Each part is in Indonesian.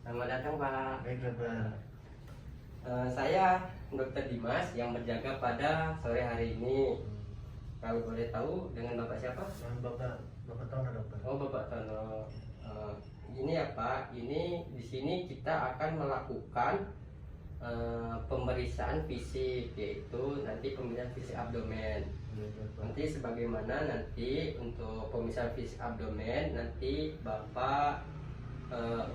Selamat datang Pak. Baik dokter. Saya Dokter Dimas yang berjaga pada sore hari ini. Kalau boleh tahu dengan Bapak siapa? Bapak Tono dokter. Oh Bapak Tono. Ini ya Pak, ini di sini kita akan melakukan pemeriksaan fisik, yaitu nanti pemeriksaan fisik abdomen. Nanti sebagaimana nanti untuk pemeriksaan fisik abdomen nanti Bapak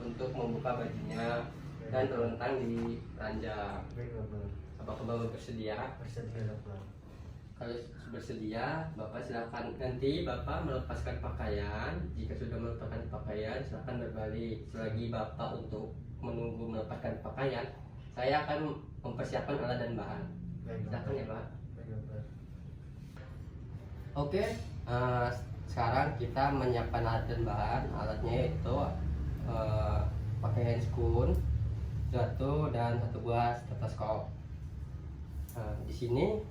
untuk membuka bajunya dan terlentang di ranjang. Baik dokter. Apakah Bapak bersedia? Bersedia dokter. Kalau bersedia, Bapak silakan. Nanti Bapak melepaskan pakaian. Jika sudah melepaskan pakaian, silakan berbalik. Selagi Bapak untuk menunggu melepaskan pakaian, saya akan mempersiapkan alat dan bahan. Baik Silakan dokter. ya Pak. Baik dokter. Oke, sekarang kita menyiapkan alat dan bahan. Alatnya itu pakai handscoon, satu dan satu buah stetoskop. Di sini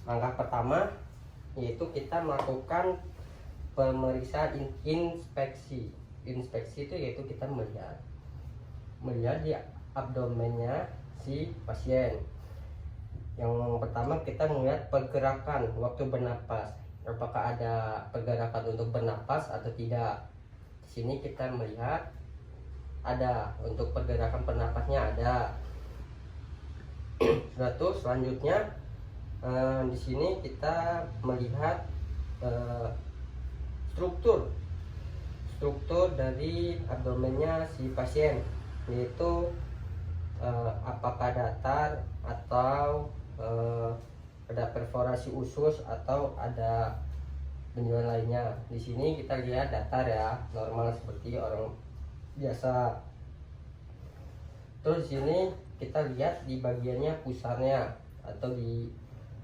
langkah pertama yaitu kita melakukan pemeriksaan inspeksi. Inspeksi itu yaitu kita melihat di abdomennya si pasien. Yang pertama kita melihat pergerakan waktu bernapas, apakah ada pergerakan untuk bernapas atau tidak. Di sini kita melihat ada untuk pergerakan bernapasnya ada. Selanjutnya di sini kita melihat struktur dari abdomennya si pasien, yaitu apakah datar atau ada perforasi usus atau ada benjolan lainnya. Di sini kita lihat datar ya, normal seperti orang biasa. Terus di sini kita lihat di bagiannya pusarnya atau di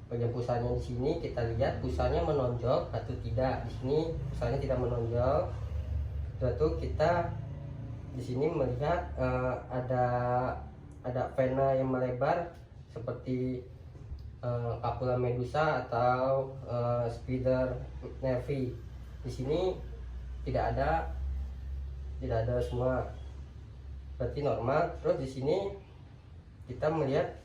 bagian pusarnya. Di sini kita lihat pusarnya menonjol atau tidak. Di sini pusarnya tidak menonjol. Lalu kita di sini melihat ada vena yang melebar seperti capula medusa atau spider nervi. Di sini tidak ada semua, berarti normal. Terus di sini kita melihat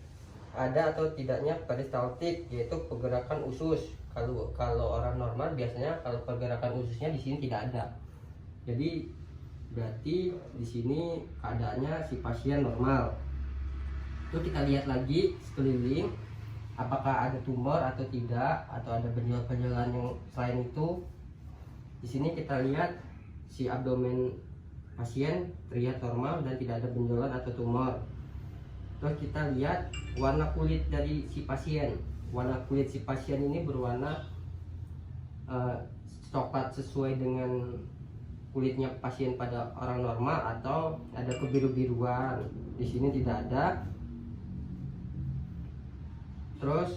ada atau tidaknya peristaltik, yaitu pergerakan usus. Kalau orang normal biasanya kalau pergerakan ususnya di sini tidak ada. Jadi berarti di sini keadaannya si pasien normal. Itu kita lihat lagi sekeliling apakah ada tumor atau tidak, atau ada benjolan-benjolan yang selain itu. Di sini kita lihat si abdomen pasien terlihat normal dan tidak ada benjolan atau tumor. Terus kita lihat warna kulit dari si pasien. Warna kulit si pasien ini berwarna coklat sesuai dengan kulitnya pasien pada orang normal, atau ada kebiru-biruan. Di sini tidak ada. Terus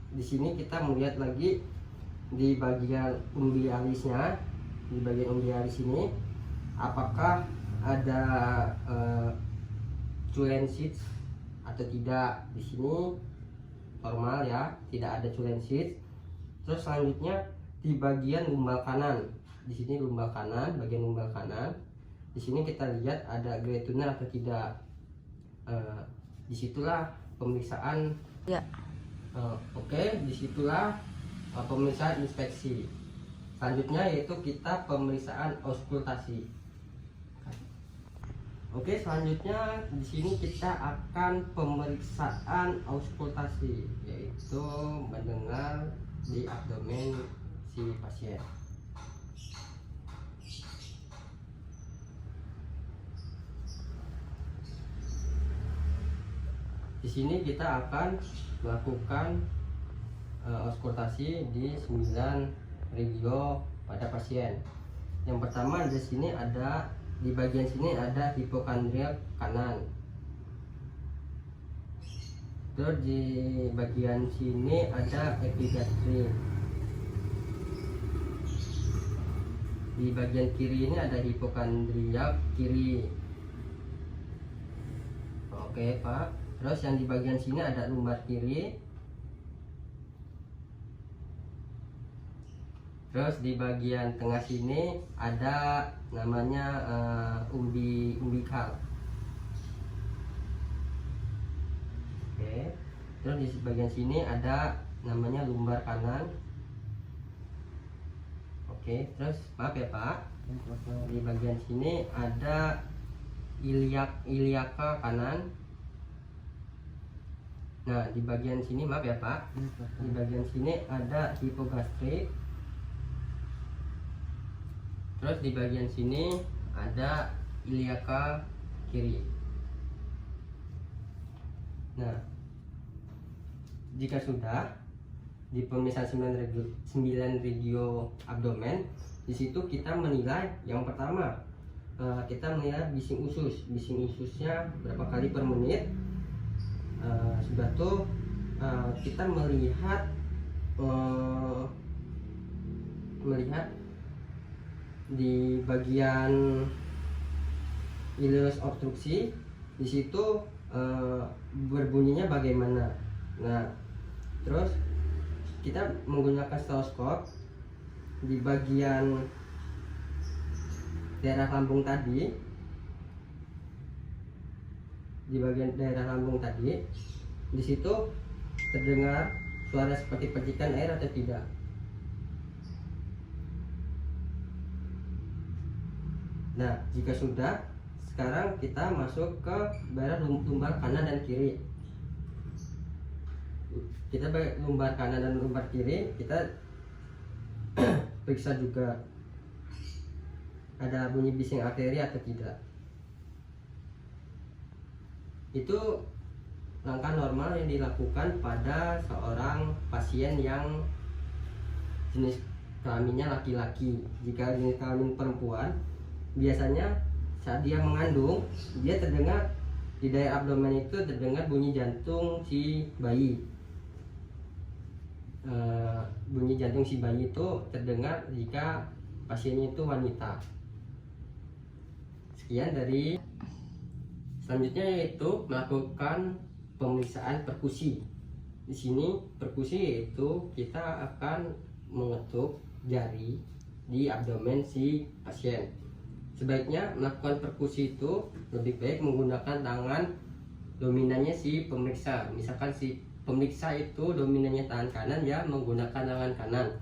di sini kita melihat lagi di bagian umbi alisnya, di bagian umbi alis ini apakah ada cholangitis atau tidak. Di sini normal ya, tidak ada cholangitis. Terus selanjutnya di bagian lumbal kanan, di sini lumbal kanan, bagian lumbal kanan. Di sini kita lihat ada grey tuner atau tidak. Disitulah pemeriksaan. Ya. Oke, disitulah pemeriksaan inspeksi. Selanjutnya yaitu kita pemeriksaan auskultasi. Oke, selanjutnya di sini kita akan pemeriksaan auskultasi, yaitu mendengar di abdomen si pasien. Di sini kita akan melakukan auskultasi di 9 regio pada pasien. Yang pertama di sini ada, di bagian sini ada hipokondrial kanan. Terus di bagian sini ada epigastrik. Di bagian kiri ini ada hipokondrial kiri. Oke Pak. Terus yang di bagian sini ada lumbar kiri. Terus di bagian tengah sini ada namanya umbikal. Oke. Terus di bagian sini ada namanya lumbar kanan. Oke, terus maaf ya Pak. Di bagian sini ada iliaka kanan. Nah, di bagian sini maaf ya Pak. Di bagian sini ada hipogastrik. Terus di bagian sini ada iliaka kiri. Nah, jika sudah di pemeriksaan 9 regio abdomen, di situ kita menilai yang pertama, kita menilai bising usus. Bising ususnya berapa kali per menit. Sudah tuh kita melihat di bagian ileus obstruksi, di situ berbunyinya bagaimana. Nah, terus kita menggunakan stetoskop di bagian daerah lambung tadi. Di bagian daerah lambung tadi, di situ terdengar suara seperti percikan air atau tidak. Nah, jika sudah, sekarang kita masuk ke daerah lumbar kanan dan kiri. Kita baik lumbar kanan dan lumbar kiri, kita periksa juga ada bunyi bising arteri atau tidak. Itu langkah normal yang dilakukan pada seorang pasien yang jenis kelaminnya laki-laki. Jika jenis kelamin perempuan, biasanya saat dia mengandung, dia terdengar di daerah abdomen itu terdengar bunyi jantung si bayi. Bunyi jantung si bayi itu terdengar jika pasiennya itu wanita. Sekian dari selanjutnya, yaitu melakukan pemeriksaan perkusi. Di sini perkusi yaitu kita akan mengetuk jari di abdomen si pasien. Sebaiknya melakukan perkusi itu lebih baik menggunakan tangan dominannya si pemeriksa. Misalkan si pemeriksa itu dominannya tangan kanan, ya menggunakan tangan kanan.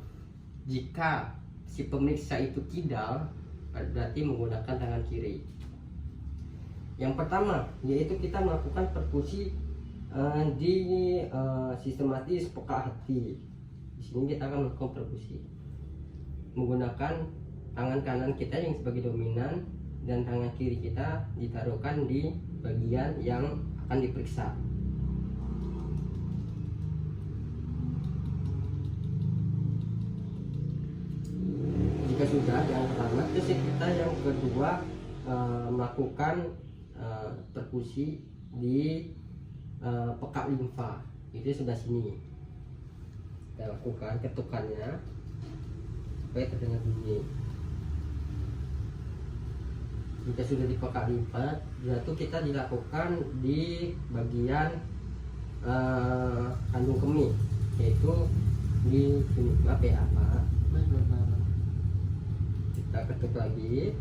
Jika si pemeriksa itu kidal, berarti menggunakan tangan kiri. Yang pertama yaitu kita melakukan perkusi di sistematis peka hati. Di sini kita akan melakukan perkusi menggunakan tangan kanan kita yang sebagai dominan dan tangan kiri kita ditaruhkan di bagian yang akan diperiksa. Jika sudah yang pertama, terus kita yang kedua melakukan perkusi di peka limfa. Itu sudah sini kita lakukan ketukannya supaya terdengar bunyi. Jika sudah di peka limfa, itu kita dilakukan di bagian kandung kemih, yaitu di sini. Maaf ya Pak, kita ketuk lagi.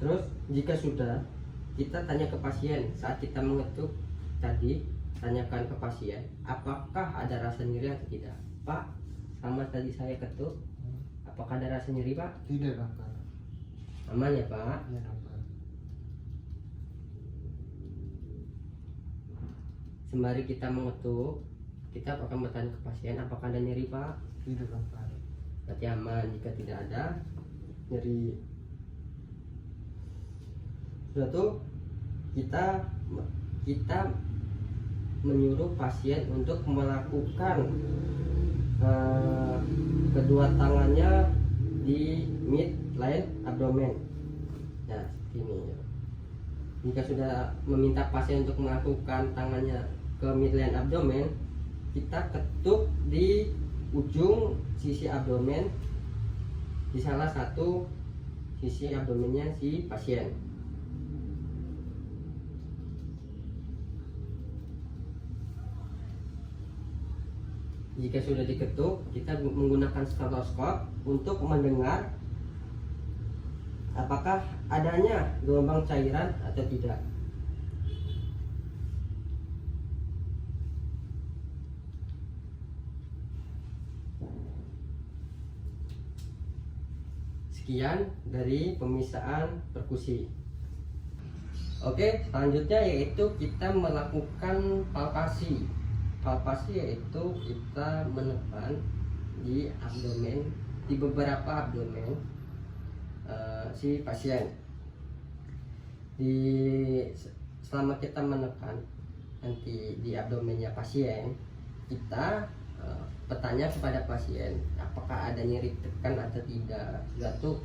Terus jika sudah, kita tanya ke pasien. Saat kita mengetuk tadi, tanyakan ke pasien apakah ada rasa nyeri atau tidak. Pak, sama tadi saya ketuk, apakah ada rasa nyeri Pak? Tidak, dokter. Aman ya Pak? Iya, dokter. Sembari kita mengetuk, kita akan bertanya ke pasien apakah ada nyeri Pak? Tidak, dokter. Berarti aman jika tidak ada nyeri. Sudah tuh kita menyuruh pasien untuk melakukan kedua tangannya di midline abdomen. Nah, seperti ini. Jika sudah meminta pasien untuk melakukan tangannya ke midline abdomen, kita ketuk di ujung sisi abdomen, di salah satu sisi abdomennya si pasien. Jika sudah diketuk, kita menggunakan stetoskop untuk mendengar apakah adanya gelombang cairan atau tidak. Sekian dari pemeriksaan perkusi. Oke, selanjutnya yaitu kita melakukan palpasi. Palpasi yaitu kita menekan di abdomen, di beberapa abdomen si pasien. Selama kita menekan nanti di abdomennya pasien, kita bertanya kepada pasien apakah ada nyeri tekan atau tidak, yaitu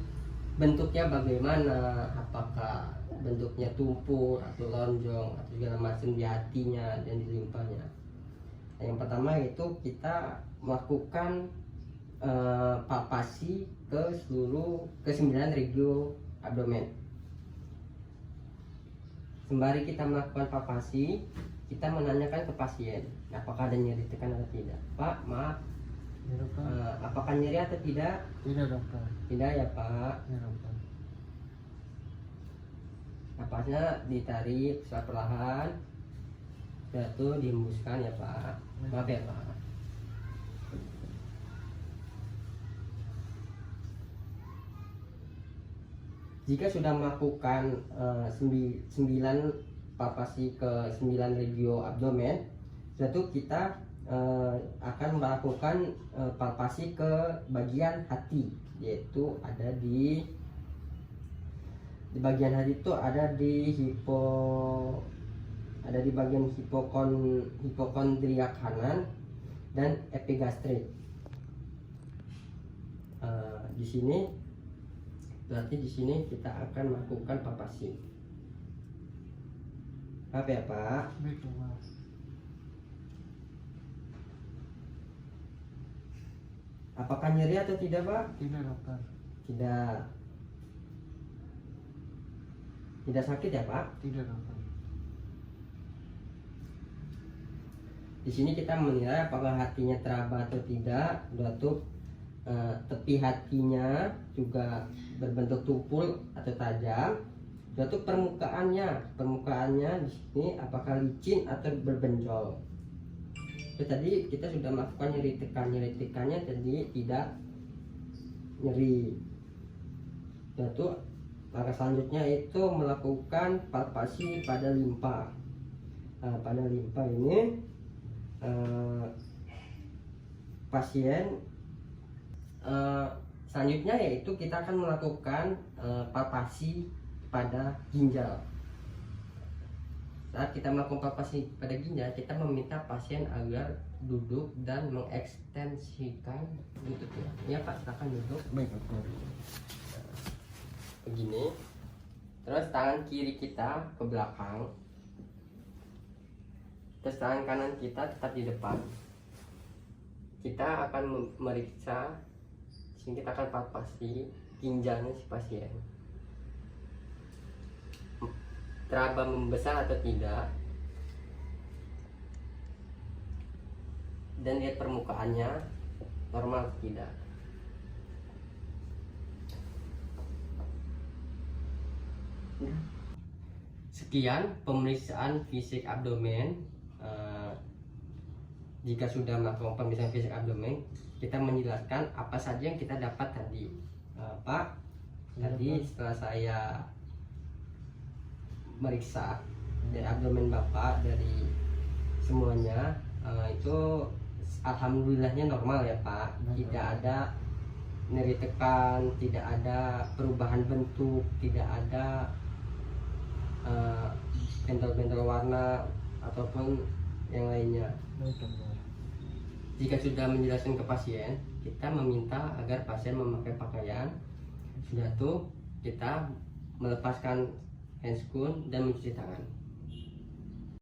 bentuknya bagaimana, apakah bentuknya tumpul atau lonjong atau segala macam di hatinya dan di limpahnya. Nah, yang pertama itu kita melakukan palpasi ke 9 regio abdomen. Sembari kita melakukan palpasi, kita menanyakan ke pasien apakah ada nyeri tekan atau tidak. Pak, maaf, Ya dokter. apakah nyeri atau tidak? Tidak dokter. Tidak ya Pak. Ya dokter. Napasnya ditarik secara perlahan, jatuh dihembuskan ya Pak. Maaf ya Pak. Jika sudah melakukan 9 palpasi ke 9 regio abdomen, jatuh kita akan melakukan palpasi ke bagian hati, yaitu ada di bagian hati itu ada di bagian hipokondria kanan dan epigastrik. Di sini berarti di sini kita akan melakukan palpasi. Apa ya Pak? Baik dokter. Apakah nyeri atau tidak Pak? Tidak dokter. Tidak. Tidak sakit ya Pak? Tidak dokter. Di sini kita menilai apakah hatinya teraba atau tidak. Suatu tepi hatinya juga berbentuk tumpul atau tajam. Suatu permukaannya di sini apakah licin atau berbenjol. Itu tadi kita sudah melakukan nyeri tekannya tadi tidak nyeri. Suatu langkah selanjutnya itu melakukan palpasi pada limpa. Nah, pada limpa ini pasien selanjutnya yaitu kita akan melakukan palpasi pada ginjal. Saat kita melakukan palpasi pada ginjal, kita meminta pasien agar duduk dan mengekstensikan lututnya. Ya Pak, silakan duduk. Baik dokter. Begini. Terus tangan kiri kita ke belakang. Terus tangan kanan kita tetap di depan. Kita akan memeriksa. Sini kita akan palpasi ginjalnya si pasien. Teraba membesar atau tidak, dan lihat permukaannya normal atau tidak. Sekian pemeriksaan fisik abdomen. Jika sudah melakukan pemeriksaan fisik abdomen, kita menjelaskan apa saja yang kita dapat tadi. Pak, tadi setelah saya meriksa dari abdomen Bapak, dari semuanya itu alhamdulillahnya normal ya Pak. Tidak ada nyeri tekan, tidak ada perubahan bentuk, tidak ada bentol-bentol warna ataupun yang lainnya. Baik dokter. Jika sudah menjelaskan ke pasien, kita meminta agar pasien memakai pakaian. Sudah tuh kita melepaskan handscoon dan mencuci tangan.